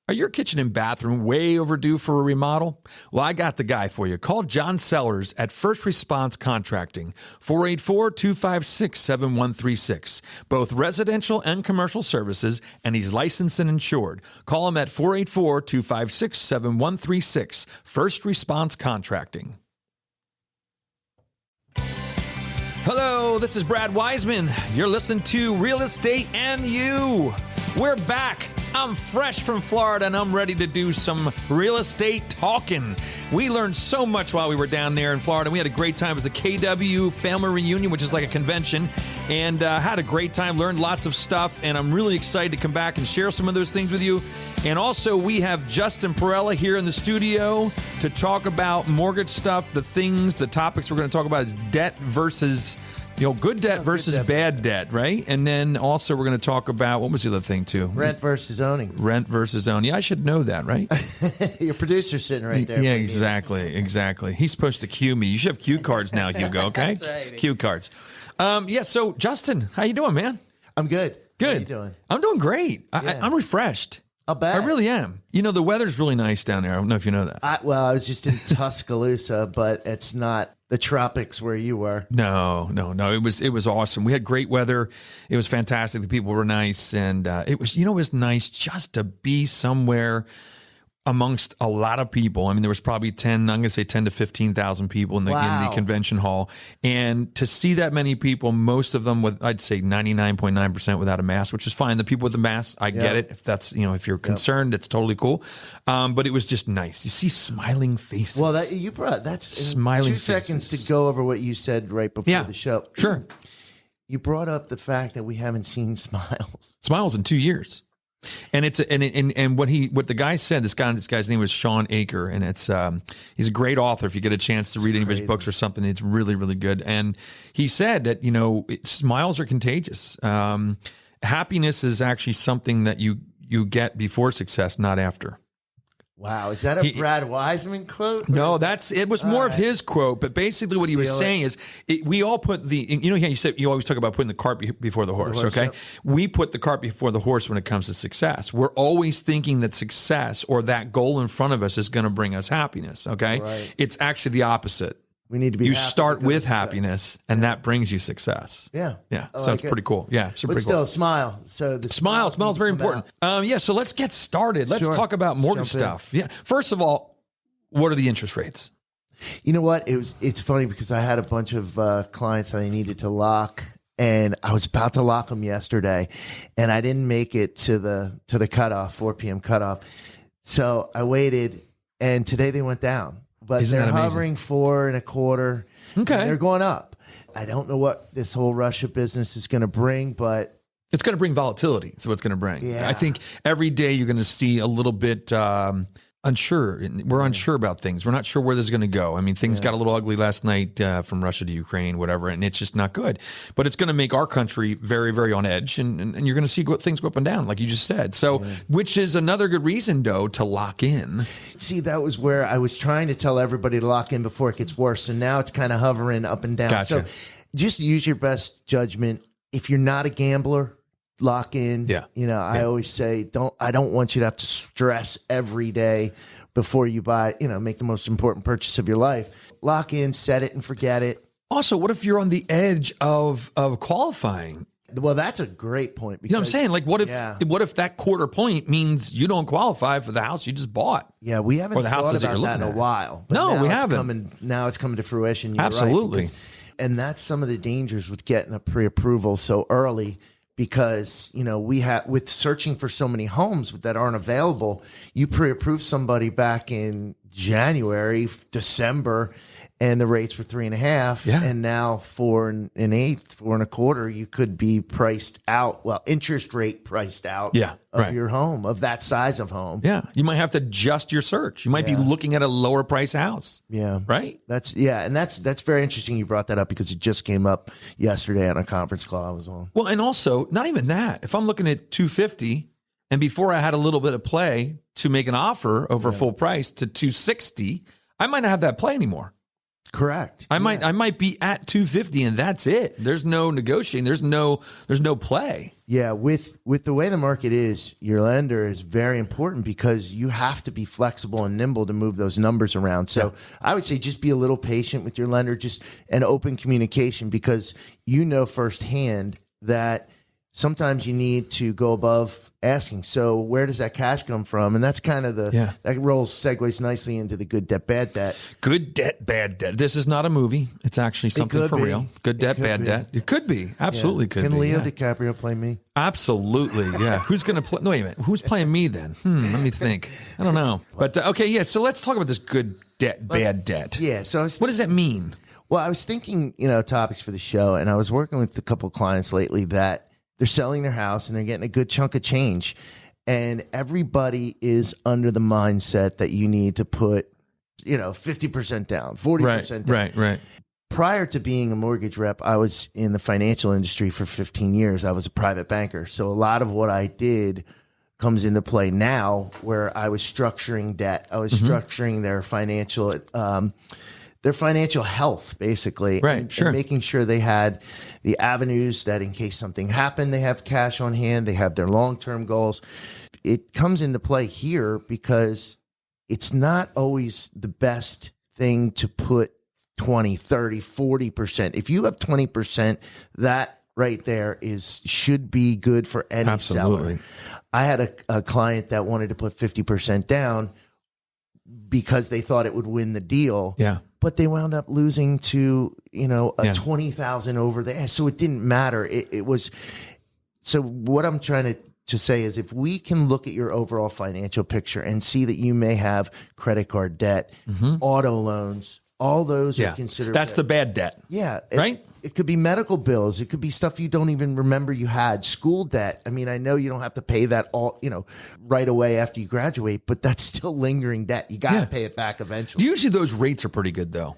Are your kitchen and bathroom way overdue for a remodel? Well, I got the guy for you. Call John Sellers at First Response Contracting, 484-256-7136. Both residential and commercial services, and he's licensed and insured. Call him at 484-256-7136. First Response Contracting. Hello, this is Brad Weisman. You're listening to Real Estate and You. We're back. I'm fresh from Florida, and I'm ready to do some real estate talking. We learned so much while we were down there in Florida. We had a great time. It was a KW family reunion, which is like a convention, and had a great time, learned lots of stuff, and I'm really excited to come back and share some of those things with you. And also, we have Justin Perella here in the studio to talk about mortgage stuff, the topics we're going to talk about is debt versus... good debt versus bad debt, right? And then also we're going to talk about, what was the other thing too? Rent versus owning. Rent versus owning. Yeah, I should know that, right? Your producer's sitting right there. Yeah, exactly. He's supposed to cue me. You should have cue cards now, Hugo, okay? That's right. Cue cards. So Justin, how you doing, man? I'm good. Good. How are you doing? I'm doing great. Yeah. I'm refreshed. I'll bet. I really am. The weather's really nice down there. I don't know if you know that. I was just in Tuscaloosa, but it's not the tropics where you were. No. It was awesome. We had great weather. It was fantastic. The people were nice, and it was nice just to be somewhere amongst a lot of people. I mean, there was probably 10 to 15,000 people in the convention hall. And to see that many people, most of them with, I'd say 99.9% without a mask, which is fine. The people with the mask, I get it. If that's, if you're concerned, it's totally cool. But it was just nice. You see smiling faces. Well, that's smiling 2 seconds to go over what you said right before the show. Sure. You brought up the fact that we haven't seen smiles. Smiles in 2 years. And it's what the guy said. This guy's name was Sean Aker, and it's he's a great author. If you get a chance to read any of his books or something, it's really, really good. And he said that smiles are contagious. Happiness is actually something that you get before success, not after. Wow, is that a Brad Weisman quote? No, it was more of his quote, but basically what he was saying is we all put you said you always talk about putting the cart before the horse, okay? Yep. We put the cart before the horse when it comes to success. We're always thinking that success or that goal in front of us is going to bring us happiness, okay? Right. It's actually the opposite. We need to be. You start with happiness, and that brings you success. Yeah. So it's pretty cool. Yeah, but still, smile. So the smile is very important. So let's get started. Let's talk about mortgage stuff. Yeah. First of all, what are the interest rates? You know what? It's funny because I had a bunch of clients that I needed to lock, and I was about to lock them yesterday, and I didn't make it to the cutoff, 4 p.m. cutoff. So I waited, and today they went down. But they're hovering 4.25. Okay. They're going up. I don't know what this whole Russia business is going to bring, but it's going to bring volatility. So it's going to bring. Yeah. I think every day you're going to see a little bit unsure. We're unsure about things. We're not sure where this is going to go. I mean, things got a little ugly last night from Russia to Ukraine, whatever, and it's just not good. But it's going to make our country very, very on edge, and you're going to see things go up and down, like you just said. So, which is another good reason, though, to lock in. See, that was where I was trying to tell everybody to lock in before it gets worse, and now it's kind of hovering up and down. Gotcha. So just use your best judgment. If you're not a gambler, lock in. Yeah. I always say, I don't want you to have to stress every day before you buy, make the most important purchase of your life. Lock in, set it and forget it. Also, what if you're on the edge of qualifying? Well, that's a great point. Because, you know what I'm saying? Like, what if that quarter point means you don't qualify for the house you just bought? Yeah, we haven't thought about that in a while. But no, we haven't. Now it's coming to fruition. You're Absolutely. Right, and that's some of the dangers with getting a pre-approval so early. Because, with searching for so many homes that aren't available, you pre-approved somebody back in January, December, and the rates were 3.5. Yeah. And now 4.125, 4.25, you could be priced out. Well, interest rate priced out of your home, of that size of home. Yeah. You might have to adjust your search. You might be looking at a lower price house. Yeah. Right? That's very interesting you brought that up because it just came up yesterday on a conference call I was on. Well, and also, not even that. If I'm looking at 250 and before I had a little bit of play to make an offer over full price to 260, I might not have that play anymore. Correct. I might be at 250 and that's it. There's no negotiating. There's no play. Yeah, with the way the market is, your lender is very important because you have to be flexible and nimble to move those numbers around. So I would say just be a little patient with your lender, just an open communication, because you know firsthand that sometimes you need to go above asking. So where does that cash come from? And that's kind of that segues nicely into the good debt, bad debt. Good debt, bad debt. This is not a movie. It's actually something for real. Good debt, bad debt. It could be. Absolutely could be. Can Leo DiCaprio play me? Absolutely, yeah. Who's going to play? No, wait a minute. Who's playing me then? Let me think. I don't know. But okay, yeah. So let's talk about this good debt, bad debt. Yeah. So what does that mean? Well, I was thinking, topics for the show, and I was working with a couple of clients lately that they're selling their house and they're getting a good chunk of change. And everybody is under the mindset that you need to put, 50% down, 40% down. Right. Prior to being a mortgage rep, I was in the financial industry for 15 years. I was a private banker. So a lot of what I did comes into play now, where I was structuring debt. I was structuring their financial health, basically. Right, and making sure they had the avenues that in case something happened, they have cash on hand, they have their long-term goals. It comes into play here because it's not always the best thing to put 20, 30, 40%. If you have 20%, that right there should be good for any seller. I had a client that wanted to put 50% down because they thought it would win the deal. Yeah. But they wound up losing to, a 20,000 over there. So it didn't matter. It was. So what I'm trying to say is, if we can look at your overall financial picture and see that you may have credit card debt, auto loans, all those are considered. That's the bad debt. Yeah. Right. It could be medical bills. It could be stuff you don't even remember you had. School debt. I mean, I know you don't have to pay that all, right away after you graduate, but that's still lingering debt. You got to pay it back eventually. Usually those rates are pretty good, though.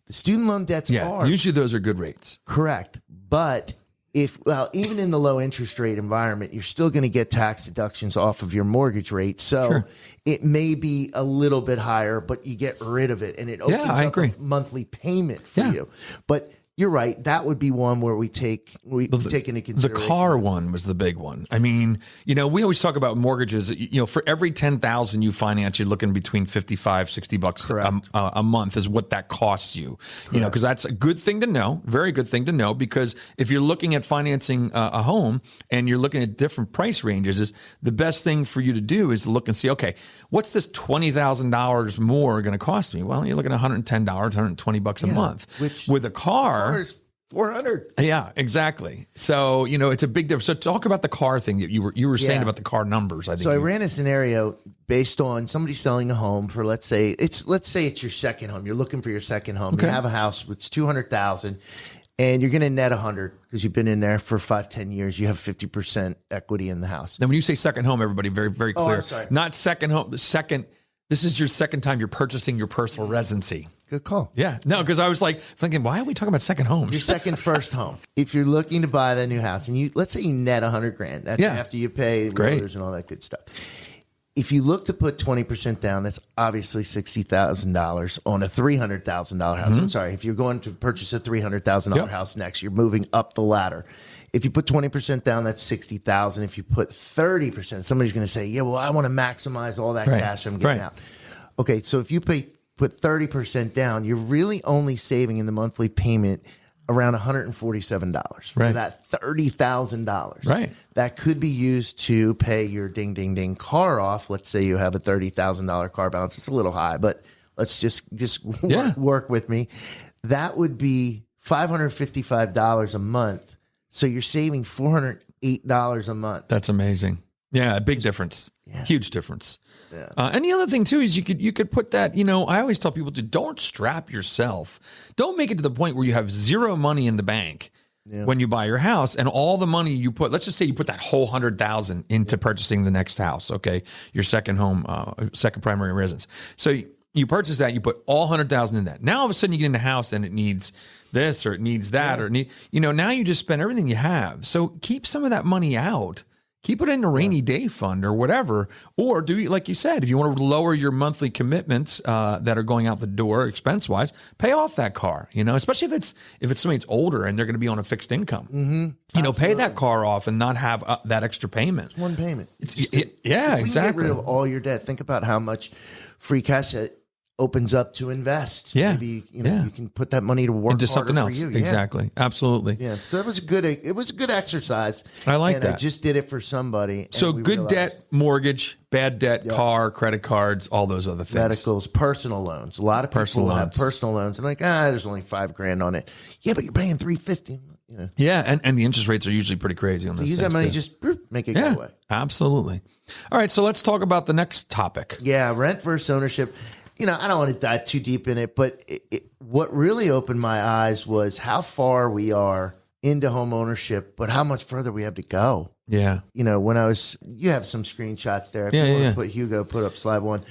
The student loan debts are. Usually those are good rates. Correct. But even in the low interest rate environment, you're still going to get tax deductions off of your mortgage rate. So it may be a little bit higher, but you get rid of it and it opens up a monthly payment for you. But you're right. That would be one where we take into consideration. The car one was the big one. I mean, we always talk about mortgages. For every 10,000 you finance, you're looking between $55, $60 a month is what that costs you. Because that's a good thing to know, very good thing to know. Because if you're looking at financing a home and you're looking at different price ranges, is the best thing for you to do is to look and see, okay, what's this $20,000 more going to cost me? Well, you're looking at $110, $120 a month. Which, with a car, $400. Yeah, exactly. So, it's a big difference. So talk about the car thing that you were saying about the car numbers. I think. So I ran a scenario based on somebody selling a home for, let's say it's your second home. You're looking for your second home. Okay. You have a house it's $200,000 and you're going to net 100 because you've been in there for 5-10 years. You have 50% equity in the house. Now, when you say second home, everybody, very, very clear. I'm sorry. Not second home. This is your second time you're purchasing your personal residency. Good call. Yeah. No, because I was thinking, why are we talking about second homes? Your first home. If you're looking to buy that new house and let's say you net $100,000, that's after you pay realtors and all that good stuff. If you look to put 20% down, that's obviously $60,000 on a $300,000 house. I'm sorry. If you're going to purchase a $300,000 house next, you're moving up the ladder. If you put 20% down, that's $60,000. If you put 30%, somebody's going to say, yeah, well, I want to maximize all that cash I'm getting out. Okay, so if you put 30% down, you're really only saving in the monthly payment around $147 for that $30,000. Right. That could be used to pay your ding, ding, ding car off. Let's say you have a $30,000 car balance. It's a little high, but let's just work with me. That would be $555 a month. So you're saving $408 a month. That's amazing. Yeah, a big difference. Yeah. Huge difference. Yeah. And the other thing too is you could put that, I always tell people don't strap yourself. Don't make it to the point where you have zero money in the bank when you buy your house and all the money you put, let's just say you put that whole $100,000 into purchasing the next house. Okay. Your second home, second primary residence. So you purchase that, you put all $100,000 in that. Now all of a sudden you get in the house and it needs this or it needs that or now you just spend everything you have. So keep some of that money out. keep it in a rainy day fund or whatever. Or do you, like you said, if you want to lower your monthly commitments that are going out the door expense wise, pay off that car. Especially if it's somebody that's older and they're going to be on a fixed income. Mm-hmm. Pay that car off and not have that extra payment. It's one payment. Exactly. Get rid of all your debt. Think about how much free cash that opens up to invest. Yeah. Maybe you can put that money to work into something else. For you. Exactly. Absolutely. Yeah. So it was a good exercise. I like that. I just did it for somebody. So good debt, mortgage, bad debt, car, credit cards, all those other things. Medicals, personal loans. A lot of people have personal loans and there's only $5,000 on it. Yeah, but you're paying $350. Yeah, and the interest rates are usually pretty crazy on those. Use that money, just make it go away. Absolutely. All right, so let's talk about the next topic. Yeah, rent versus ownership. I don't want to dive too deep in it, but what really opened my eyes was how far we are into home ownership, but how much further we have to go. Yeah. You have some screenshots there. If you want to put Hugo, put up slide 1.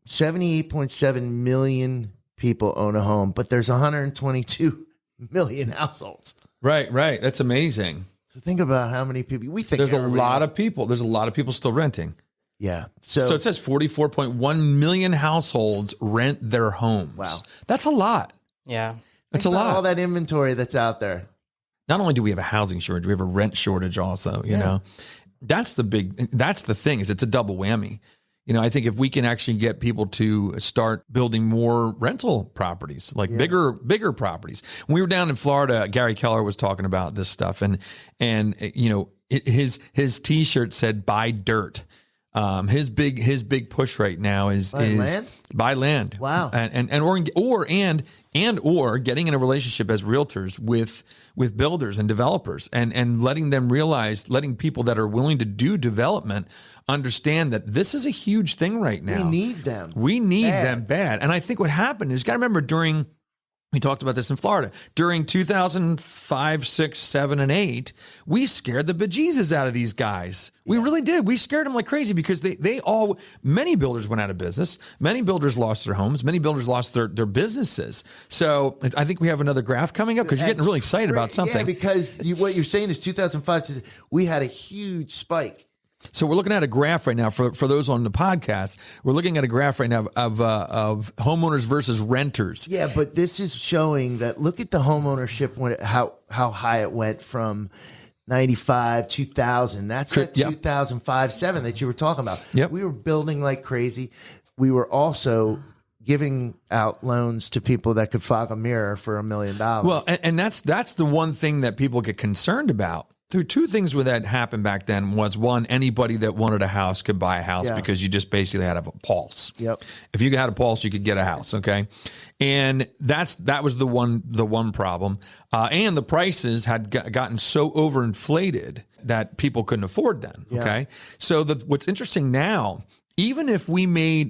78.7 million people own a home, but there's 122 million households. Right. That's amazing. So think about how many people we think. There's a lot of people. There's a lot of people still renting. Yeah. So it says 44.1 million households rent their homes. Wow. That's a lot. Yeah. That's a lot. All that inventory that's out there. Not only do we have a housing shortage, we have a rent shortage also, you know. That's the thing is it's a double whammy. I think if we can actually get people to start building more rental properties, like bigger properties. When we were down in Florida, Gary Keller was talking about this stuff and his t-shirt said buy dirt. His big push right now is buy land. Wow. Or getting in a relationship as realtors with builders and developers and letting them realize, letting people that are willing to do development understand that this is a huge thing right now. We need them. We need them bad. And I think what happened is, you got to remember we talked about this in Florida. During 2005, 6, 7, and 8, we scared the bejesus out of these guys. We really did. We scared them like crazy because many builders went out of business. Many builders lost their homes. Many builders lost their businesses. So I think we have another graph coming up because you're getting really excited about something. Yeah, because what you're saying is 2005, we had a huge spike. So we're looking at a graph right now for those on the podcast. We're looking at a graph right now of homeowners versus renters. Yeah, but this is showing that look at the home ownership how high it went from 95, 2000. That's that 2005, 7 that you were talking about. Yep. We were building like crazy. We were also giving out loans to people that could fog a mirror for $1 million. Well, and that's the one thing that people get concerned about. There were two things where that happened back then. Was one, anybody that wanted a house could buy a house because you just basically had a pulse. Yep. If you had a pulse, you could get a house. Okay. And that was the one problem. And the prices had gotten so overinflated that people couldn't afford them. Okay. Yeah. So what's interesting now, if we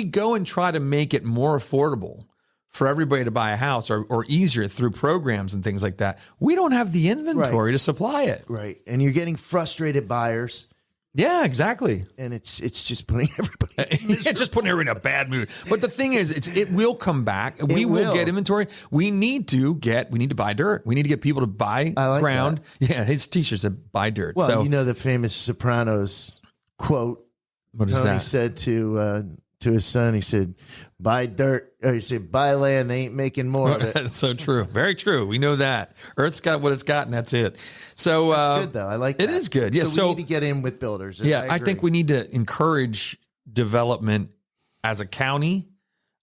go and try to make it more affordable for everybody to buy a house or easier through programs and things like that, we don't have the inventory to supply it. Right. And you're getting frustrated buyers. Yeah, exactly. And it's just putting everybody just putting everybody in a bad mood. But the thing is, it will come back. We will get inventory. We need to buy dirt. We need to get people to buy ground. That. Yeah, his t-shirt said buy dirt. Well, so, the famous Sopranos quote. What is Tony that? Said to his son, he said, buy dirt, or he said, buy land, they ain't making more of it. That's so true. Very true. We know that. Earth's got what it's got, and that's it. So that's good, though. I like that. It is good. Yeah. So we need to get in with builders. Yeah, I think we need to encourage development as a county,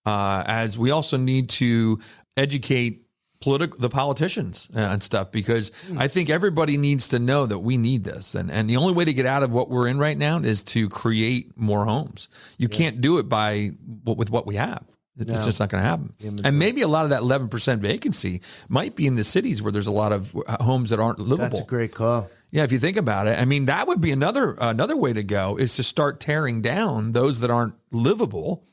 as we also need to educate the politicians and stuff, because I think everybody needs to know that we need this. And the only way to get out of what we're in right now is to create more homes. You can't do it with what we have. It's just not going to happen. And maybe a lot of that 11% vacancy might be in the cities where there's a lot of homes that aren't livable. That's a great call. Yeah, if you think about it, I mean, that would be another way to go, is to start tearing down those that aren't livable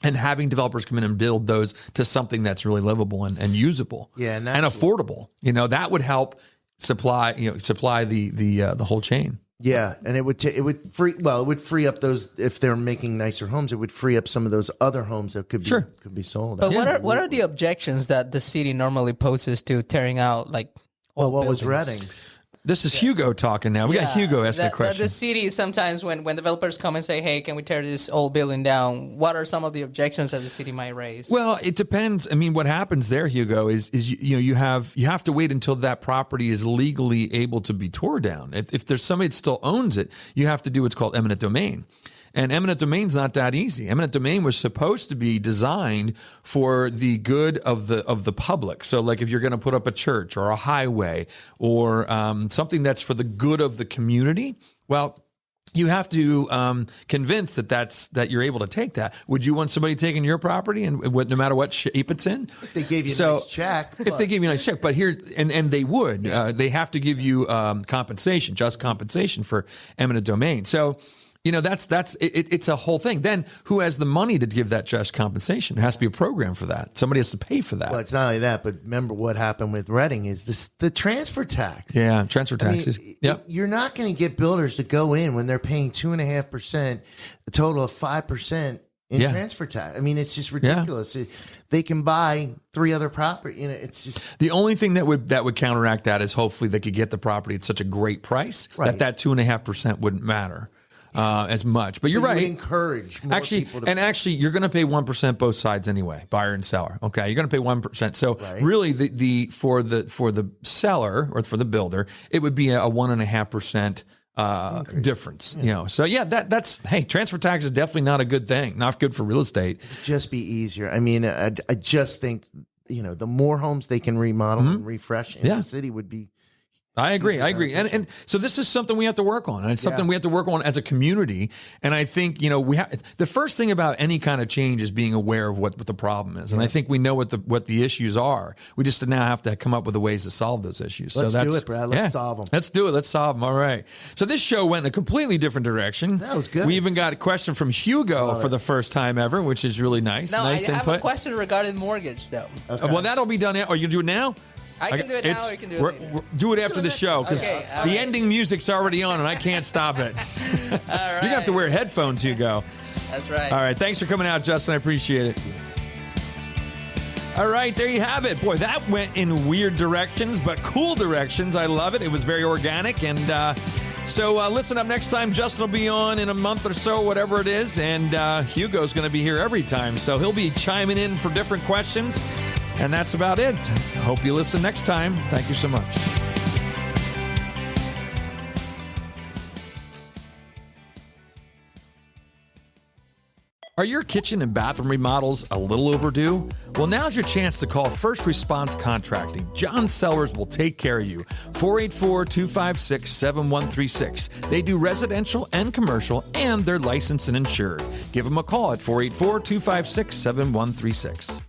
and having developers come in and build those to something that's really livable and usable, and affordable. That would help supply the whole chain. Yeah, and it would free up those, if they're making nicer homes. It would free up some of those other homes that could be sold. But what are the objections that the city normally poses to tearing out what was Redding's? This is Hugo talking now. We got Hugo asking a question. The city sometimes when developers come and say, hey, can we tear this old building down? What are some of the objections that the city might raise? Well, it depends. I mean, what happens there, Hugo, is you have to wait until that property is legally able to be torn down. If there's somebody that still owns it, you have to do what's called eminent domain. And eminent domain's not that easy. Eminent domain was supposed to be designed for the good of the public. So like if you're going to put up a church or a highway or something that's for the good of the community, well, you have to convince that you're able to take that. Would you want somebody taking your property and no matter what shape it's in? If they gave you a nice check. If they gave you a nice check, but here, and they would, they have to give you compensation, just compensation for eminent domain. So, it's a whole thing. Then who has the money to give that just compensation? There has to be a program for that. Somebody has to pay for that. Well, it's not only that, but remember what happened with Reading is the transfer tax. Yeah, transfer taxes. Yep. You're not going to get builders to go in when they're paying 2.5%, a total of 5% in transfer tax. I mean, it's just ridiculous. They can buy 3 other property. It's just the only thing that would counteract that is hopefully they could get the property at such a great price that 2.5% wouldn't matter as much. But you're right. Encourage more people to actually, you're going to pay 1% both sides anyway, buyer and seller. Okay, you're going to pay 1%. So really, the for the seller or for the builder, it would be a 1.5% difference. So that's transfer tax is definitely not a good thing. Not good for real estate. It'd just be easier. I mean, I just think the more homes they can remodel and refresh in the city would be. I agree. And so this is something we have to work on. And it's something we have to work on as a community. And I think, the first thing about any kind of change is being aware of what the problem is. And I think we know what the issues are. We just now have to come up with the ways to solve those issues. Let's do it, Brad. Let's solve them. Let's do it. Let's solve them. All right. So this show went in a completely different direction. That was good. We even got a question from Hugo for the first time ever, which is really nice. No, nice I input. have a question regarding mortgage, though. Okay. Well, that'll be done. Are you going to do it now? I can do it now or you can do it later. Do it after the show because the ending music's already on and I can't stop it. All right. You're going to have to wear headphones, Hugo. That's right. All right. Thanks for coming out, Justin. I appreciate it. All right. There you have it. Boy, that went in weird directions, but cool directions. I love it. It was very organic. And so listen up next time. Justin will be on in a month or so, whatever it is. And Hugo's going to be here every time. So he'll be chiming in for different questions. And that's about it. Hope you listen next time. Thank you so much. Are your kitchen and bathroom remodels a little overdue? Well, now's your chance to call First Response Contracting. John Sellers will take care of you. 484-256-7136. They do residential and commercial, and they're licensed and insured. Give them a call at 484-256-7136.